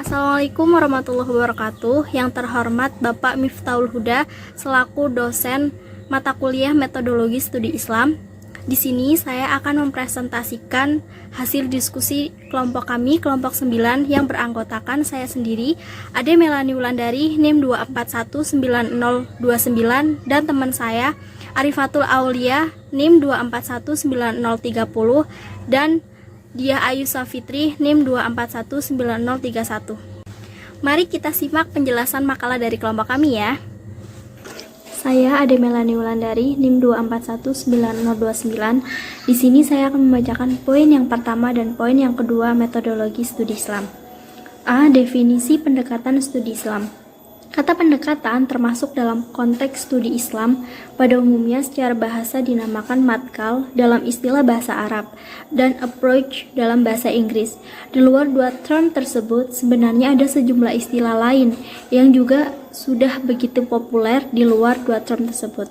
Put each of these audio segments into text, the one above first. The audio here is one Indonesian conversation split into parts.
Assalamualaikum warahmatullahi wabarakatuh. Yang terhormat Bapak Miftahul Huda selaku dosen mata kuliah Metodologi Studi Islam. Di sini saya akan mempresentasikan hasil diskusi kelompok kami, kelompok 9 yang beranggotakan saya sendiri, Ade Melani Wulandari, NIM 2419029, dan teman saya Arifatul Aulia, NIM 2419030, dan Dia Ayu Safitri, NIM 2419031. Mari kita simak penjelasan makalah dari kelompok kami ya. Saya Ade Melani Wulandari, NIM 2419029. Di sini saya akan membacakan poin yang pertama dan poin yang kedua metodologi studi Islam. A. Definisi pendekatan studi Islam. Kata pendekatan termasuk dalam konteks studi Islam pada umumnya secara bahasa dinamakan matkal dalam istilah bahasa Arab dan approach dalam bahasa Inggris. Di luar dua term tersebut sebenarnya ada sejumlah istilah lain yang juga sudah begitu populer di luar dua term tersebut.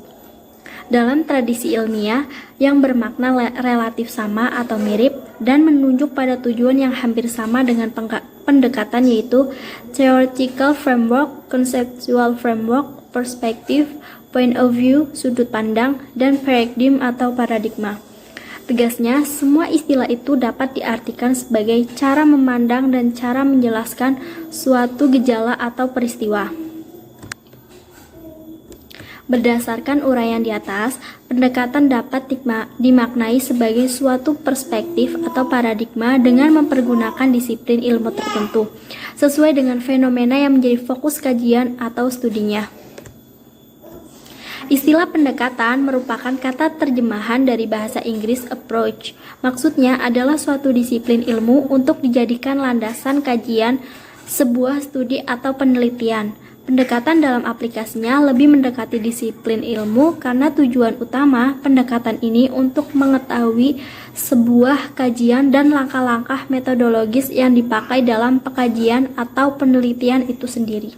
Dalam tradisi ilmiah yang bermakna relatif sama atau mirip dan menunjuk pada tujuan yang hampir sama dengan pendekatan, yaitu theoretical framework, conceptual framework, perspective, point of view, sudut pandang, dan paradigm atau paradigma. Tegasnya, semua istilah itu dapat diartikan sebagai cara memandang dan cara menjelaskan suatu gejala atau peristiwa. Berdasarkan uraian di atas, pendekatan dapat dimaknai sebagai suatu perspektif atau paradigma dengan mempergunakan disiplin ilmu tertentu, sesuai dengan fenomena yang menjadi fokus kajian atau studinya. Istilah pendekatan merupakan kata terjemahan dari bahasa Inggris approach. Maksudnya adalah suatu disiplin ilmu untuk dijadikan landasan kajian sebuah studi atau penelitian. Pendekatan dalam aplikasinya lebih mendekati disiplin ilmu karena tujuan utama pendekatan ini untuk mengetahui sebuah kajian dan langkah-langkah metodologis yang dipakai dalam pekajian atau penelitian itu sendiri.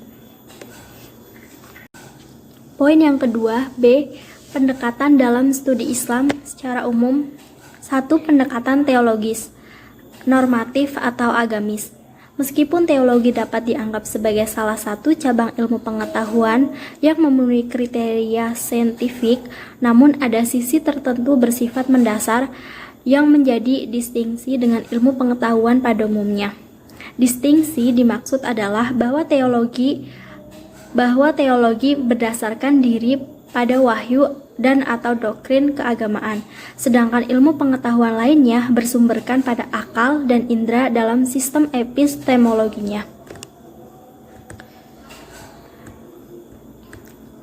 Poin yang kedua, B. Pendekatan dalam studi Islam secara umum. 1. Pendekatan teologis, normatif atau agamis. Meskipun teologi dapat dianggap sebagai salah satu cabang ilmu pengetahuan yang memenuhi kriteria saintifik, namun ada sisi tertentu bersifat mendasar yang menjadi distingsi dengan ilmu pengetahuan pada umumnya. Distingsi dimaksud adalah bahwa teologi berdasarkan diri pada wahyu dan atau doktrin keagamaan, sedangkan ilmu pengetahuan lainnya bersumberkan pada akal dan indera dalam sistem epistemologinya.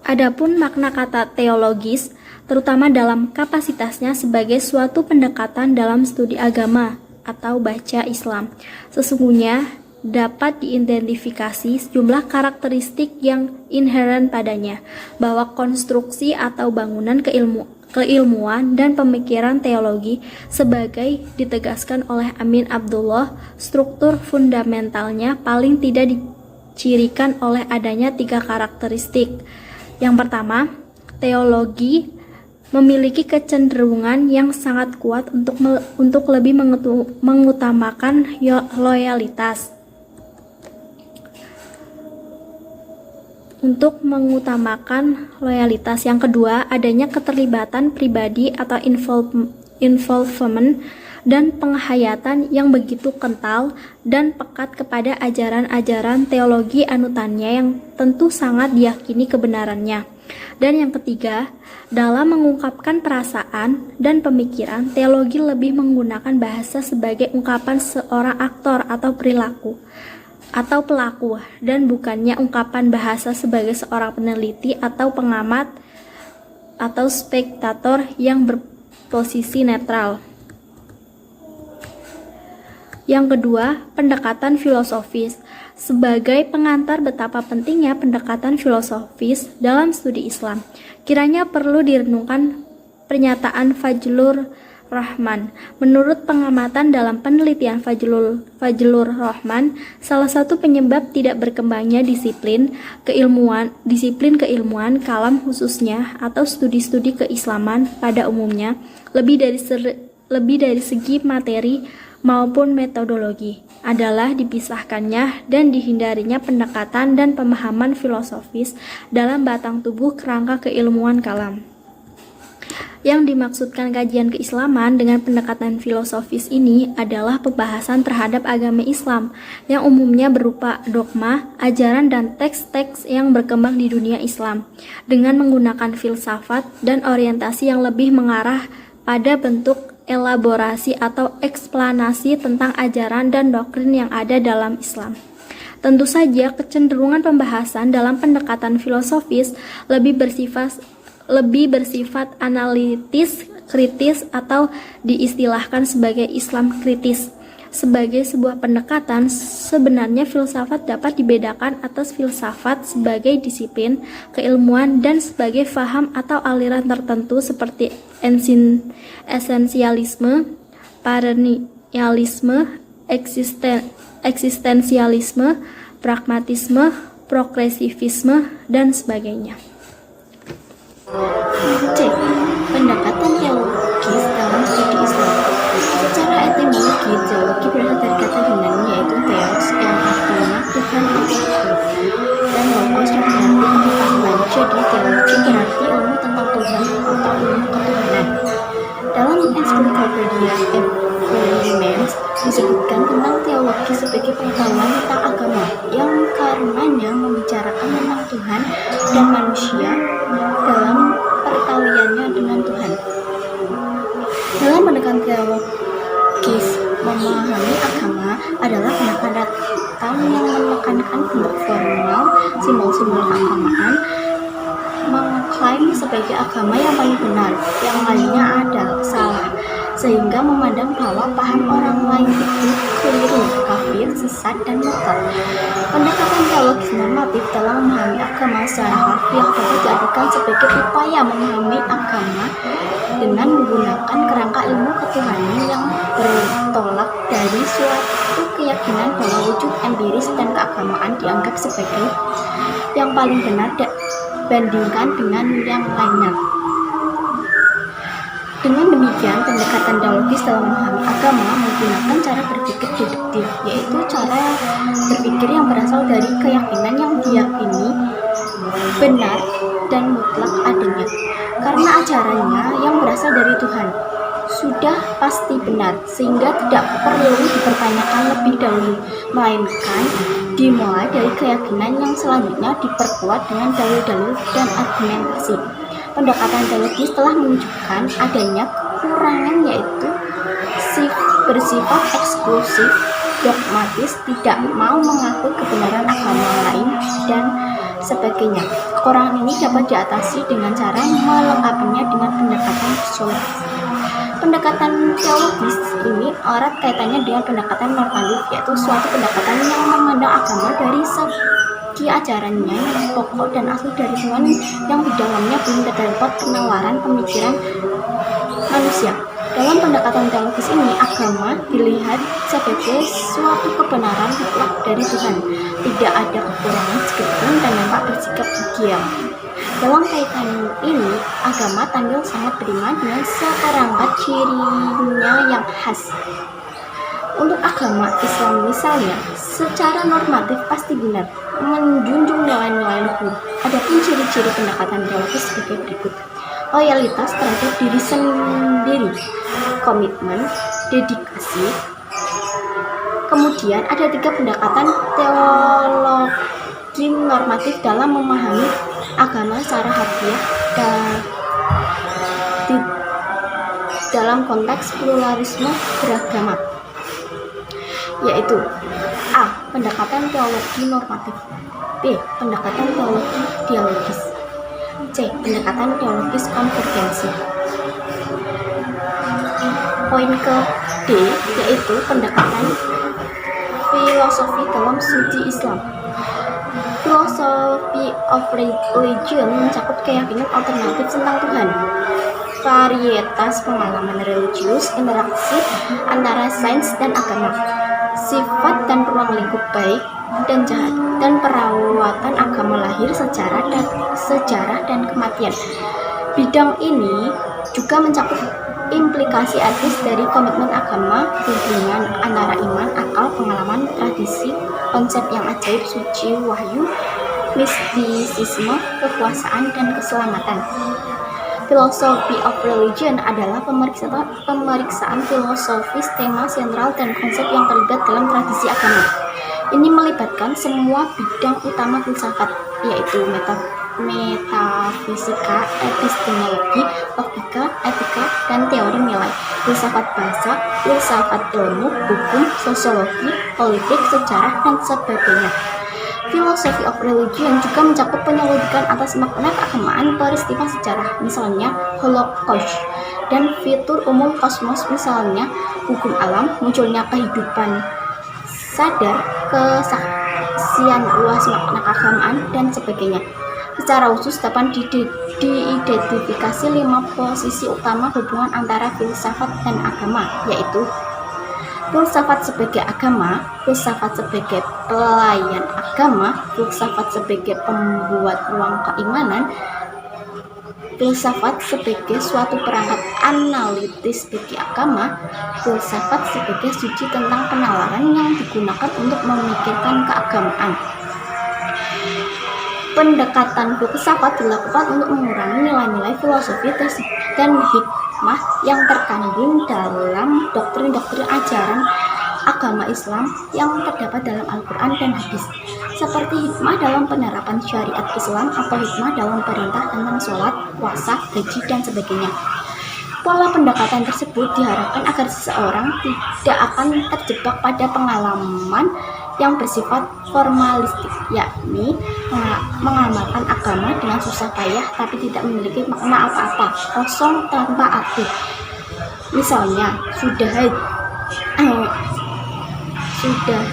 Adapun makna kata teologis, terutama dalam kapasitasnya sebagai suatu pendekatan dalam studi agama atau baca Islam, sesungguhnya dapat diidentifikasi sejumlah karakteristik yang inheren padanya, bahwa konstruksi atau bangunan keilmuan dan pemikiran teologi sebagai ditegaskan oleh Amin Abdullah, struktur fundamentalnya paling tidak dicirikan oleh adanya 3 karakteristik. Yang pertama, teologi memiliki kecenderungan yang sangat kuat untuk lebih mengutamakan loyalitas. Yang kedua, adanya keterlibatan pribadi atau involvement dan penghayatan yang begitu kental dan pekat kepada ajaran-ajaran teologi anutannya yang tentu sangat diyakini kebenarannya. Dan yang ketiga, dalam mengungkapkan perasaan dan pemikiran, teologi lebih menggunakan bahasa sebagai ungkapan seorang aktor atau pelaku dan bukannya ungkapan bahasa sebagai seorang peneliti atau pengamat atau spektator yang berposisi netral. Yang kedua, pendekatan filosofis. Sebagai pengantar betapa pentingnya pendekatan filosofis dalam studi Islam, kiranya perlu direnungkan pernyataan Fajlur Rahman. Menurut pengamatan dalam penelitian Fajlur Rahman, salah satu penyebab tidak berkembangnya disiplin keilmuan kalam khususnya atau studi-studi keislaman pada umumnya lebih dari segi materi maupun metodologi adalah dipisahkannya dan dihindarinya pendekatan dan pemahaman filosofis dalam batang tubuh kerangka keilmuan kalam. Yang dimaksudkan kajian keislaman dengan pendekatan filosofis ini adalah pembahasan terhadap agama Islam yang umumnya berupa dogma, ajaran, dan teks-teks yang berkembang di dunia Islam dengan menggunakan filsafat dan orientasi yang lebih mengarah pada bentuk elaborasi atau eksplanasi tentang ajaran dan doktrin yang ada dalam Islam. Tentu saja kecenderungan pembahasan dalam pendekatan filosofis lebih bersifat analitis, kritis, atau diistilahkan sebagai Islam kritis. Sebagai sebuah pendekatan, sebenarnya filsafat dapat dibedakan atas filsafat sebagai disiplin keilmuan dan sebagai faham atau aliran tertentu seperti esensialisme, perennialisme, eksistensialisme, pragmatisme, progresivisme, dan sebagainya. C. Pendekatan teologis dalam studi Islam. Secara etimologi, teologi berasal dari kata Yunani yaitu theos yang artinya Tuhan atau Allah, dan logos yang berarti pengetahuan. Jadi teologi berarti ilmu tentang Tuhan atau ilmu ketuhanan. Dalam Encyclopedia Evolutions disebutkan tentang teologi sebagai pengetahuan tentang agama yang karenanya membicarakan tentang Tuhan dan manusia dalam pertaliannya dengan Tuhan. Dalam pendekatan teologis, memahami agama adalah pendekatan yang menekankan bentuk formal, simbol-simbol keagamaan, mengklaim sebagai agama yang paling benar, yang lainnya adalah salah, sehingga memandang bahwa paham orang lain itu keliru, kafir, sesat, dan mutlak. Pendekatan teologis normatif dalam memahami agama secara harfiah dapat diartikan sebagai upaya memahami agama dengan menggunakan kerangka ilmu ketuhanan yang bertolak dari suatu keyakinan bahwa wujud empiris dan keagamaan dianggap sebagai yang paling benar dibandingkan dengan yang lainnya. Dengan demikian, pendekatan teologis dalam memahami agama menggunakan cara berpikir deduktif, yaitu cara berpikir yang berasal dari keyakinan yang diyakini benar dan mutlak adanya. Karena ajarannya yang berasal dari Tuhan sudah pasti benar, sehingga tidak perlu dipertanyakan lebih dahulu, melainkan dimulai dari keyakinan yang selanjutnya diperkuat dengan dalil-dalil dan argumentasi. Pendekatan teologis telah menunjukkan adanya kekurangan, yaitu bersifat eksklusif, dogmatis, tidak mau mengakui kebenaran agama lain, dan sebagainya. Kekurangan ini dapat diatasi dengan cara melengkapinya dengan pendekatan sosiologis. Pendekatan teologis ini erat kaitannya dengan pendekatan normatif, yaitu suatu pendekatan yang memandang agama dari segi ajarannya yang pokok dan asli dari Tuhan, yang di dalamnya belum terdapat penawaran pemikiran manusia. Dalam pendekatan teologis ini, agama dilihat sebagai suatu kebenaran mutlak dari Tuhan, tidak ada kekurangan sedikitpun, dan nampak bersikap ideal. Dalam kaitan ini, agama tampil sangat beriman dengan seperangkat cirinya yang khas. Untuk agama Islam misalnya, secara normatif pasti benar, menjunjung nilai-nilai luhur. Adapun ciri-ciri pendekatan teologis sebagai berikut: loyalitas terhadap diri sendiri, komitmen, dedikasi. Kemudian ada 3 pendekatan teologi normatif dalam memahami agama secara harfiah dalam konteks pluralisme beragama, yaitu A. Pendekatan teologi normatif, B. Pendekatan teologi dialogis, C. Pendekatan teologis konvergensi. Poin ke D, yaitu pendekatan filosofi dalam studi Islam. Philosophy of Religion mencakup keyakinan alternatif tentang Tuhan, varietas pengalaman religius, interaksi antara sains dan agama, sifat dan ruang lingkup baik dan jahat, dan perawatan agama lahir, sejarah dan kematian. Bidang ini juga mencakup Implikasi etis dari komitmen agama, hubungan antara iman, akal, pengalaman, tradisi, konsep yang ajaib, suci, wahyu, mistisisme, kekuasaan, dan keselamatan. Philosophy of Religion adalah pemeriksaan filosofis tema sentral dan konsep yang terlibat dalam tradisi agama. Ini melibatkan semua bidang utama filsafat, yaitu metafisika, epistemologi, logika, etika, dan teori nilai, filsafat bahasa, filsafat ilmu, hukum, sosiologi, politik, sejarah, dan sebagainya. Philosophy of Religion juga mencakup penyelidikan atas makna keagamaan peristiwa sejarah, misalnya Holocaust, dan fitur umum kosmos, misalnya hukum alam, munculnya kehidupan sadar, kesaksian luas makna keagamaan, dan sebagainya. Secara khusus dapat diidentifikasi 5 posisi utama hubungan antara filsafat dan agama, yaitu filsafat sebagai agama, filsafat sebagai pelayan agama, filsafat sebagai pembuat ruang keimanan, filsafat sebagai suatu perangkat analitis bagi agama, filsafat sebagai studi tentang penalaran yang digunakan untuk memikirkan keagamaan. Pendekatan filsafat dilakukan untuk mengurangi nilai-nilai filosofi dan hikmah yang terkandung dalam doktrin-doktrin ajaran agama Islam yang terdapat dalam Al-Quran dan Hadis, seperti hikmah dalam penerapan syariat Islam atau hikmah dalam perintah tentang sholat, puasa, haji, dan sebagainya. Pola pendekatan tersebut diharapkan agar seseorang tidak akan terjebak pada pengalaman yang bersifat formalistik, yakni mengamalkan agama dengan susah payah tapi tidak memiliki makna apa-apa, kosong tanpa arti. Misalnya, sudah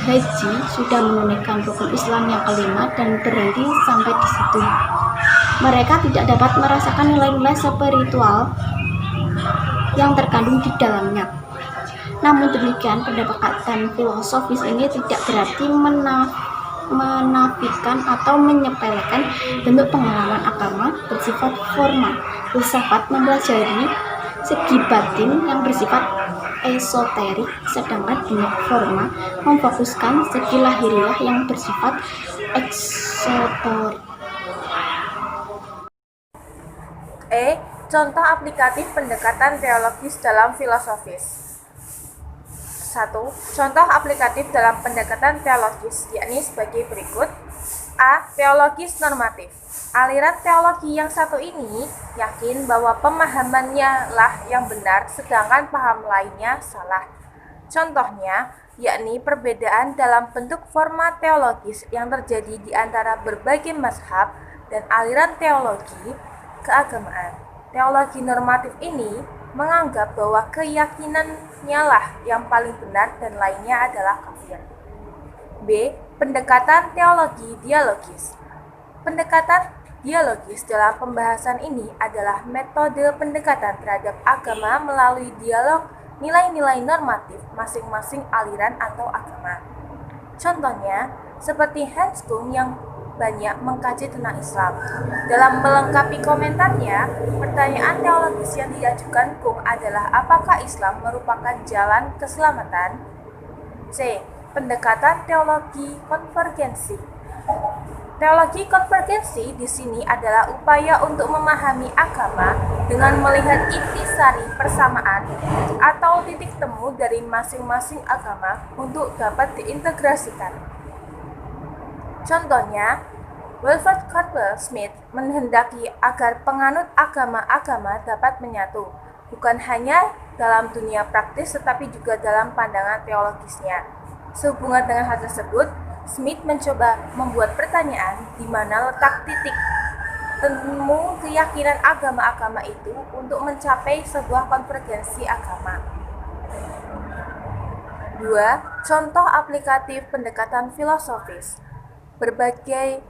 haji, sudah menunaikan rukun Islam yang kelima dan berhenti sampai di situ. Mereka tidak dapat merasakan nilai-nilai spiritual yang terkandung di dalamnya. Namun demikian, pendekatan filosofis ini tidak berarti menafikan atau menyepelekan bentuk pengalaman agama bersifat formal. Filsafat mempelajari segi batin yang bersifat esoterik, sedangkan bentuk formal memfokuskan segi lahiriah yang bersifat eksoterik. Contoh aplikatif pendekatan teologis dalam filosofis. 1. Contoh aplikatif dalam pendekatan teologis, yakni sebagai berikut. A. Teologis normatif. Aliran teologi yang satu ini yakin bahwa pemahamannya lah yang benar, sedangkan paham lainnya salah. Contohnya, yakni perbedaan dalam bentuk forma teologis yang terjadi di antara berbagai mazhab dan aliran teologi keagamaan. Teologi normatif ini menganggap bahwa keyakinannya lah yang paling benar dan lainnya adalah kafir. B. Pendekatan teologi dialogis. Pendekatan dialogis dalam pembahasan ini adalah metode pendekatan terhadap agama melalui dialog nilai-nilai normatif masing-masing aliran atau agama. Contohnya, seperti Hans Kung yang banyak mengkaji tentang Islam. Dalam melengkapi komentarnya, pertanyaan teologis yang diajukan Kung adalah apakah Islam merupakan jalan keselamatan? C. Pendekatan teologi konvergensi. Teologi konvergensi di sini adalah upaya untuk memahami agama dengan melihat intisari persamaan atau titik temu dari masing-masing agama untuk dapat diintegrasikan. Contohnya, Wilfred Caldwell Smith menghendaki agar penganut agama-agama dapat menyatu, bukan hanya dalam dunia praktis tetapi juga dalam pandangan teologisnya. Sehubungan dengan hal tersebut, Smith mencoba membuat pertanyaan di mana letak titik temu keyakinan agama-agama itu untuk mencapai sebuah konvergensi agama. 2. Contoh aplikatif pendekatan filosofis. Berbagai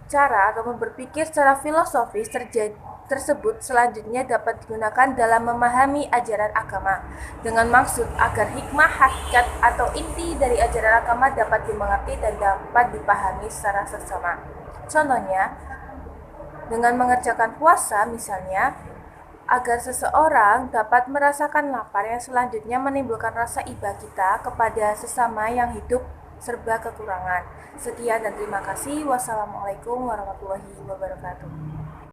cara atau berpikir secara filosofis tersebut selanjutnya dapat digunakan dalam memahami ajaran agama dengan maksud agar hikmah, hakikat, atau inti dari ajaran agama dapat dimengerti dan dapat dipahami secara seksama. Contohnya, dengan mengerjakan puasa misalnya, agar seseorang dapat merasakan lapar yang selanjutnya menimbulkan rasa iba kita kepada sesama yang hidup serba kekurangan. Sekian dan terima kasih. Wassalamualaikum warahmatullahi wabarakatuh.